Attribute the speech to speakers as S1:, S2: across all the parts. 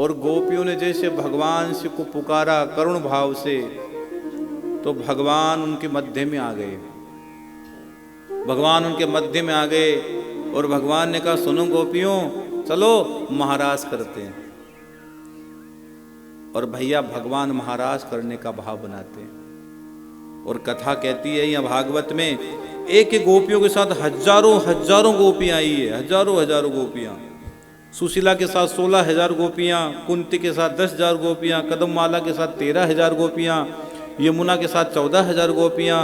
S1: और गोपियों ने जैसे भगवान से को पुकारा करुण भाव से, तो भगवान उनके मध्य में आ गए। भगवान उनके मध्य में आ गए और भगवान ने कहा, सुनो गोपियों, चलो महाराज करते हैं। और भैया भगवान महाराज करने का भाव बनाते हैं। और कथा कहती है यहाँ भागवत में, एक एक गोपियों के साथ हजारों हजारों गोपियां आई है, हजारों हजारों गोपियां। सुशीला के साथ 16,000 गोपियां, कुंती के साथ 10,000 गोपियां, कदममाला के साथ 13,000 गोपियां, यमुना के साथ 14,000 गोपियां,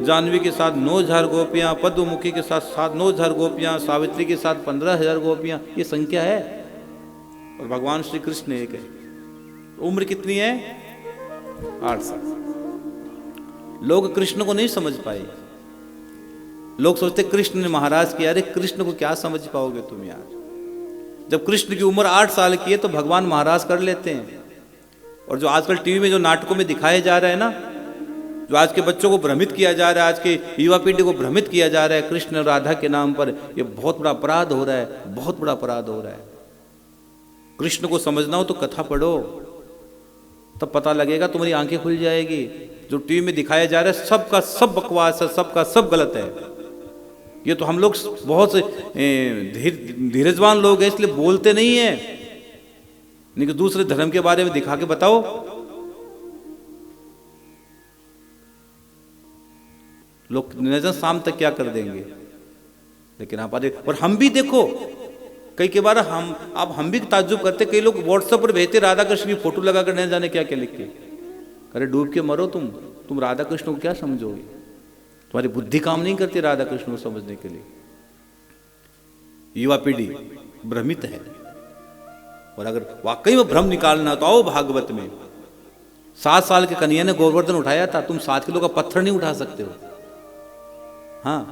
S1: जानवी के साथ 9,000 गोपियां, पद्ममुखी के साथ 9,000 गोपियां, सावित्री के साथ 15,000 गोपियां। ये संख्या है। और भगवान श्री कृष्ण एक है। उम्र कितनी है? 8 साल। लोग कृष्ण को नहीं समझ पाए। लोग सोचते कृष्ण ने महाराज किया। अरे कृष्ण को क्या समझ पाओगे तुम यार? जब कृष्ण की उम्र 8 साल की है तो भगवान महाराज कर लेते हैं। और जो आजकल टीवी में जो नाटकों में दिखाए जा रहे हैं ना, जो आज के बच्चों को भ्रमित किया जा रहा है, आज के युवा पीढ़ी को भ्रमित किया जा रहा है कृष्ण और राधा के नाम पर, यह बहुत बड़ा अपराध हो रहा है, बहुत बड़ा अपराध हो रहा है। कृष्ण को समझना हो तो कथा पढ़ो, तब पता लगेगा, तुम्हारी आंखें खुल जाएगी। जो टीवी में दिखाया जा रहा है सबका सब बकवास है, सबका सब गलत है। ये तो हम लोग बहुत से धीरजवान लोग हैं इसलिए बोलते नहीं है, नहीं कि दूसरे धर्म के बारे में दिखा के बताओ। लोग नजर शाम तक क्या कर देंगे। लेकिन आप और हम भी देखो, कई के बार हम भी ताज्जुब करते, कई लोग व्हाट्सएप पर भेजते राधा कृष्ण की फोटो लगाकर नहीं जाने क्या क्या लिख के। अरे डूब के मरो तुम राधा कृष्ण को क्या समझोगे? तुम्हारी बुद्धि काम नहीं करती राधा कृष्ण को समझने के लिए। युवा पीढ़ी भ्रमित है। और अगर वाकई में भ्रम निकालना तो आओ भागवत में। 7 साल के कन्हैया ने गोवर्धन उठाया था, तुम 7 किलो का पत्थर नहीं उठा सकते हो। हाँ,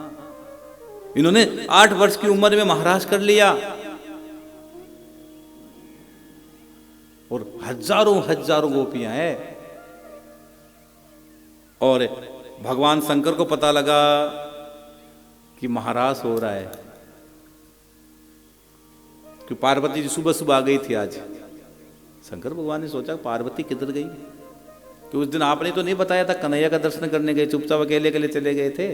S1: इन्होंने 8 वर्ष की उम्र में महाराज कर लिया। और हजारों हजारों गोपियां हैं। और भगवान शंकर को पता लगा कि महाराज हो रहा है, कि पार्वती जी सुबह सुबह आ गई थी आज। शंकर भगवान ने सोचा पार्वती किधर गई, कि उस दिन आपने तो नहीं बताया था कन्हैया का दर्शन करने गए, चुपचाप अकेले अकेले चले गए थे।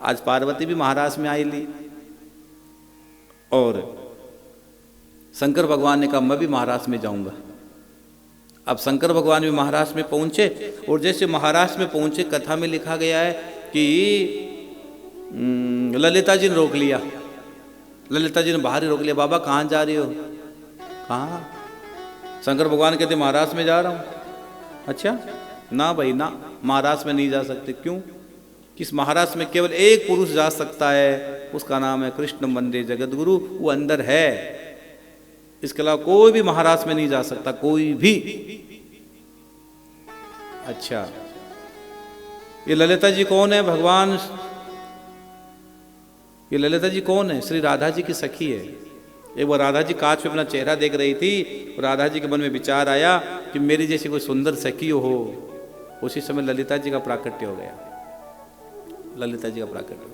S1: आज पार्वती भी महाराज में आई ली। और शंकर भगवान ने कहा मैं भी महाराज में जाऊंगा। अब शंकर भगवान भी महाराष्ट्र में पहुंचे। और जैसे महाराष्ट्र में पहुंचे, कथा में लिखा गया है कि ललिता जी ने रोक लिया। ललिता जी ने बाहर ही रोक लिया, बाबा कहाँ जा रही हो? कहाँ? शंकर भगवान कहते महाराष्ट्र में जा रहा हूँ। अच्छा, ना भाई ना, महाराष्ट्र में नहीं जा सकते। क्यों? किस महाराष्ट्र में केवल एक पुरुष जा सकता है, उसका नाम है कृष्ण वंदे जगत गुरु। वो अंदर है, इसके अलावा कोई भी महाराष्ट्र में नहीं जा सकता, कोई भी। अच्छा, ये ललिता जी कौन है? भगवान, ये ललिता जी कौन है? श्री राधा जी की सखी है। एक बार राधा जी कांच में अपना चेहरा देख रही थी, और राधा जी के मन में विचार आया कि मेरी जैसी कोई सुंदर सखी हो। उसी समय ललिता जी का प्राकट्य हो गया। ललिता जी का प्राकट्य।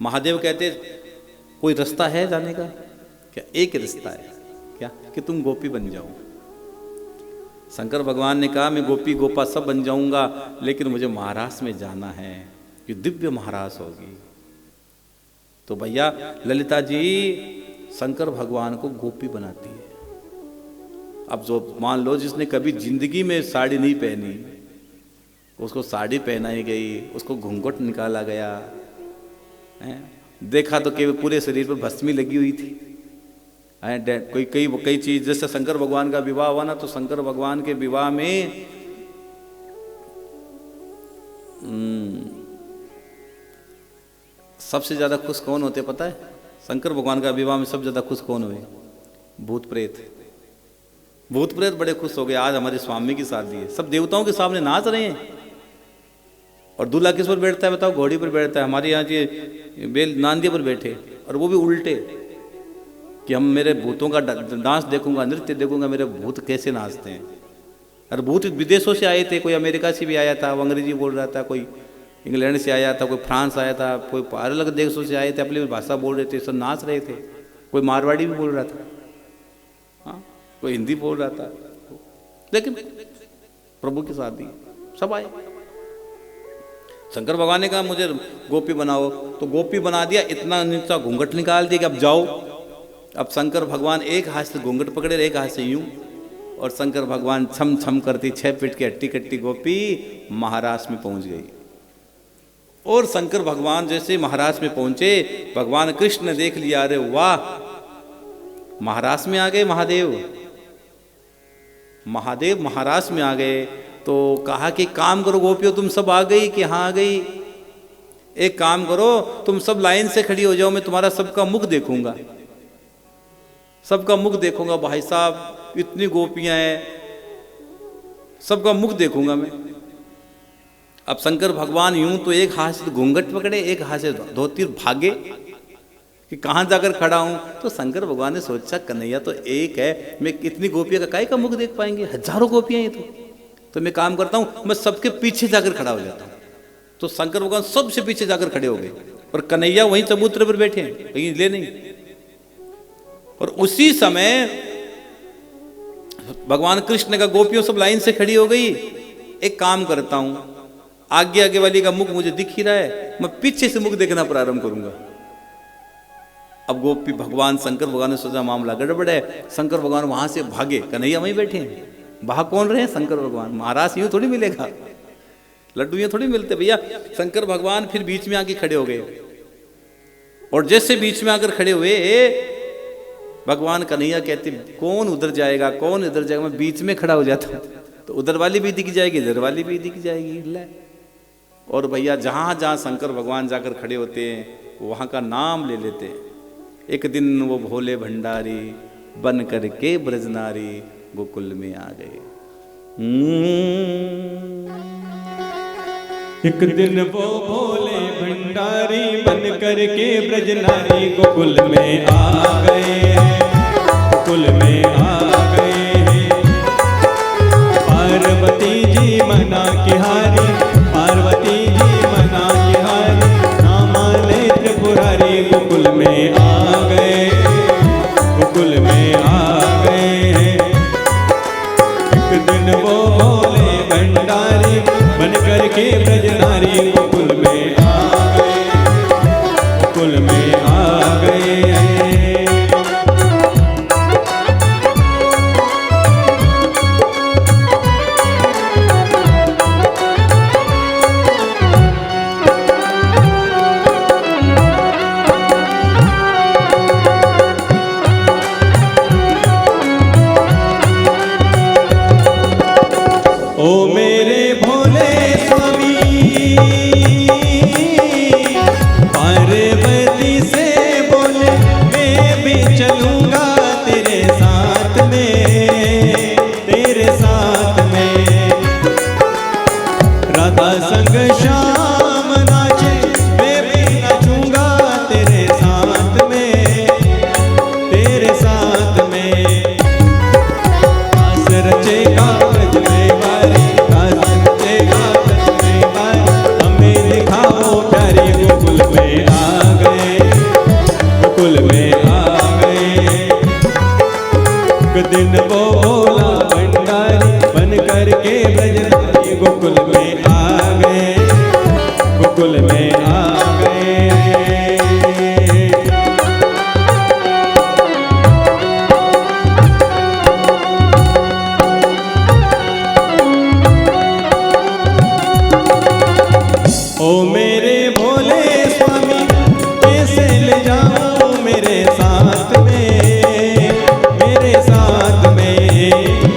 S1: महादेव कहते कोई रास्ता है जाने का? क्या एक रास्ता है, क्या कि तुम गोपी बन जाओ। शंकर भगवान ने कहा मैं गोपी गोपा सब बन जाऊंगा, लेकिन मुझे महाराष्ट्र में जाना है, कि दिव्य महाराष्ट्र होगी। तो भैया ललिता जी शंकर भगवान को गोपी बनाती है। अब जो मान लो जिसने कभी जिंदगी में साड़ी नहीं पहनी, उसको साड़ी पहनाई गई, उसको घूंघट निकाला गया है? देखा तो केवल पूरे शरीर पर भस्मी लगी हुई थी। कई चीज, जैसे शंकर भगवान का विवाह हुआ ना, तो शंकर भगवान के विवाह में सबसे ज्यादा खुश कौन होते पता है? शंकर भगवान का विवाह में सबसे ज्यादा खुश कौन हुए? भूत प्रेत। भूत प्रेत बड़े खुश हो गए, आज हमारे स्वामी की शादी है, सब देवताओं के सामने नाच रहे हैं। और दूल्हा किस पर बैठता है बताओ? घोड़ी पर बैठता है। हमारे यहाँ के बेल नांदिया पर बैठे, और वो भी उल्टे, कि हम मेरे भूतों का डांस देखूंगा, नृत्य देखूंगा, मेरे भूत कैसे नाचते हैं। और भूत विदेशों से आए थे, कोई अमेरिका से भी आया था, वो अंग्रेजी बोल रहा था, कोई इंग्लैंड से आया था, कोई फ्रांस आया था, कोई अलग अलग देशों से आए थे, अपनी भाषा बोल रहे थे, सब नाच रहे थे, कोई मारवाड़ी भी बोल रहा था। हाँ, कोई हिंदी बोल रहा था, लेकिन प्रभु की शादी सब आए। शंकर भगवान ने कहा मुझे गोपी बनाओ, तो गोपी बना दिया, इतना नीचा घूंघट निकाल दिया कि अब जाओ। अब शंकर भगवान एक हाथ से घूंघट पकड़े, एक हाथ से यूं, और शंकर भगवान छम छम करती 6 फीट की हट्टी कट्टी गोपी महाराष्ट्र में पहुंच गई। और शंकर भगवान जैसे महाराष्ट्र में पहुंचे, भगवान कृष्ण ने देख लिया, अरे वाह, महाराष्ट्र में आ गए महादेव। महादेव महाराष्ट्र में आ गए तो कहा कि काम करो गोपियों, तुम सब आ गई कि हाँ आ गई, एक काम करो, तुम सब लाइन से खड़ी हो जाओ, मैं तुम्हारा सबका मुख देखूंगा, सबका मुख देखूंगा। भाई साहब इतनी गोपियां हैं, सबका मुख देखूंगा मैं। अब शंकर भगवान यूं तो एक हाथ से घूंघट पकड़े, एक हाथ से धोती, भागे कि कहाँ जाकर खड़ा हूं। तो शंकर भगवान ने सोचा कन्हैया तो एक है, मैं कितनी गोपियां का काहे का मुख देख पाएंगे, हजारों गोपियां ये तो मैं काम करता हूं, मैं सबके पीछे जाकर खड़ा हो जाता हूं। तो शंकर भगवान सबसे पीछे जाकर खड़े हो गए, और कन्हैया वहीं चबूतरे पर बैठे हैं, कहीं ले नहीं। और उसी समय भगवान कृष्ण ने कहा गोपियों सब लाइन से खड़ी हो गई, एक काम करता हूं, आगे आगे वाली का मुख मुझे दिख ही रहा है, मैं पीछे से मुख देखना प्रारंभ करूंगा। अब गोपी भगवान शंकर भगवान ने सोचा मामला गड़बड़ है, शंकर भगवान वहां से भागे, कन्हैया वहीं बैठे हैं, वहां कौन रहे, शंकर भगवान। महाराज यूं थोड़ी मिलेगा, लड्डू यूं थोड़ी मिलते भैया। शंकर भगवान फिर बीच में आके खड़े हो गए, और जैसे बीच में आकर खड़े हुए, भगवान कन्हैया कहते कौन उधर जाएगा, कौन इधर जाएगा, मैं बीच में खड़ा हो जाता हूं, तो उधर वाली भी दिख जाएगी, इधर वाली भी दिख जाएगी। और भैया जहां जहां शंकर भगवान जाकर खड़े होते हैं वहां का नाम ले लेते हैं। एक दिन वो भोले भंडारी बन करके ब्रजनारी गोकुल में आ गए।
S2: एक दिन वो भोले भंडारी बन करके ब्रजनारी गोकुल में आ गए, गोकुल में आ गए। पार्वती जी मना के हारी, पार्वती जी मना के हारी, ना माने त्रिपुरारी गोकुल में आ गए, गोकुल में आ गए। एक दिन वो भोले भंडारी बन करके ब्रजनारी गोकुल में आ गए, गोकुल में आ गए। ओ मेरे भोले स्वामी, पार्वती से बोले मैं भी चलूंगा तेरे साथ में, तेरे साथ में। राधा संग श्याम नाचे, मैं भी नाचूंगा तेरे साथ में, तेरे साथ में। आस रचेगा ब्रज में बारी, आस रचेगा ब्रज में बारी, हमें दिखाओ प्यारी गोकुल में आ गए, गोकुल में आ गए। एक दिन वो भोला भंडारी बन करके ब्रजनारी गोकुल में आ गए, गोकुल में आ गए। ओ मेरे भोले स्वामी, कैसे ले जाऊं मेरे साथ में, मेरे साथ में।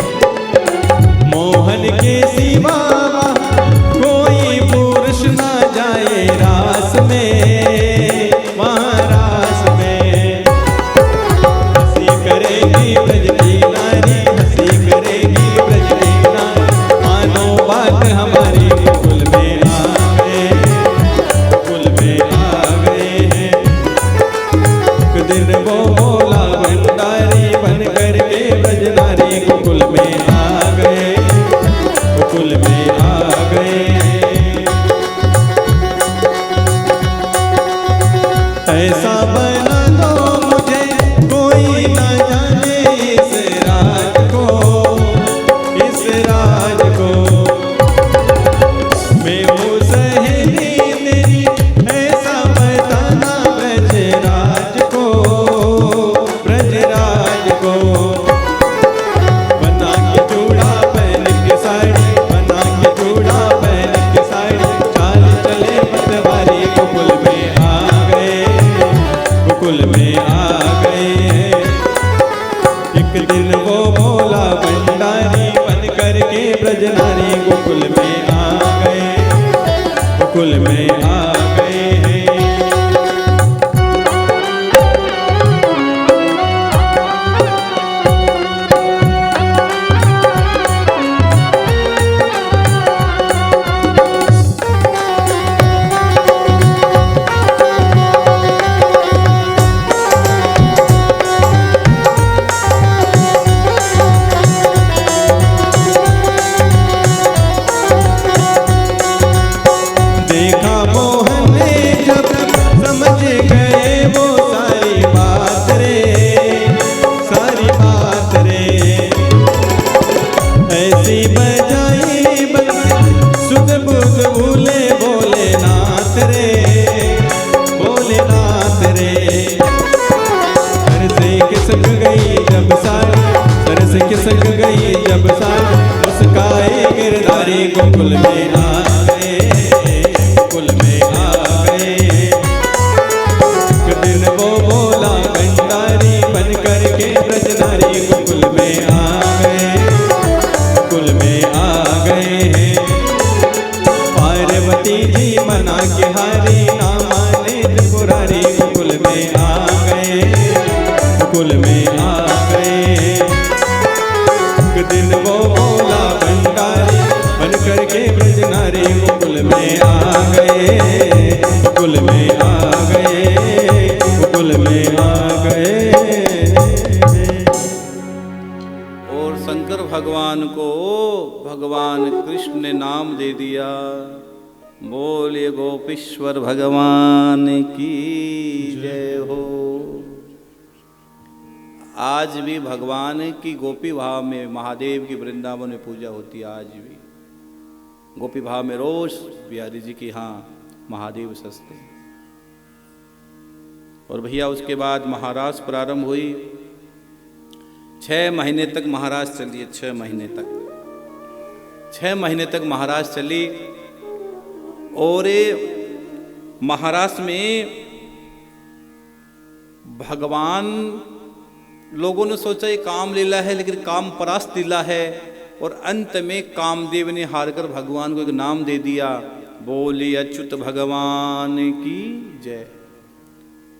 S2: खिसक गई जब सारी मुस्काए गिरधारी गोकुल में आ गए, गोकुल में आ गए। एक दिन वो बोला भंडारी बन करके ब्रजनारी गोकुल में आ गए, गोकुल में आ गए। पार्वती जी मना के हारी ना माने त्रिपुरारी गोकुल में आ गए, गोकुल में आ गए। एक दिन वो बोला भंडारी बन करके ब्रजनारी गोकुल में आ गए, गोकुल में आ गए, गोकुल में आ गए।
S1: और शंकर भगवान को भगवान कृष्ण ने नाम दे दिया। बोलिए गोपीश्वर भगवान की जय हो। आज भी भगवान की गोपी भाव में महादेव की वृंदावन में पूजा होती है। आज भी गोपी भाव में रोज बिहारी जी की हाँ महादेव सस्ते। और भैया उसके बाद महारास प्रारंभ हुई। 6 महीने तक महाराज चली है, 6 महीने तक, 6 महीने तक महाराज चली। और महाराज में भगवान, लोगों ने सोचा ये काम लीला है, लेकिन काम परास्त लीला है। और अंत में कामदेव ने हारकर भगवान को एक नाम दे दिया। बोली अच्युत भगवान की जय।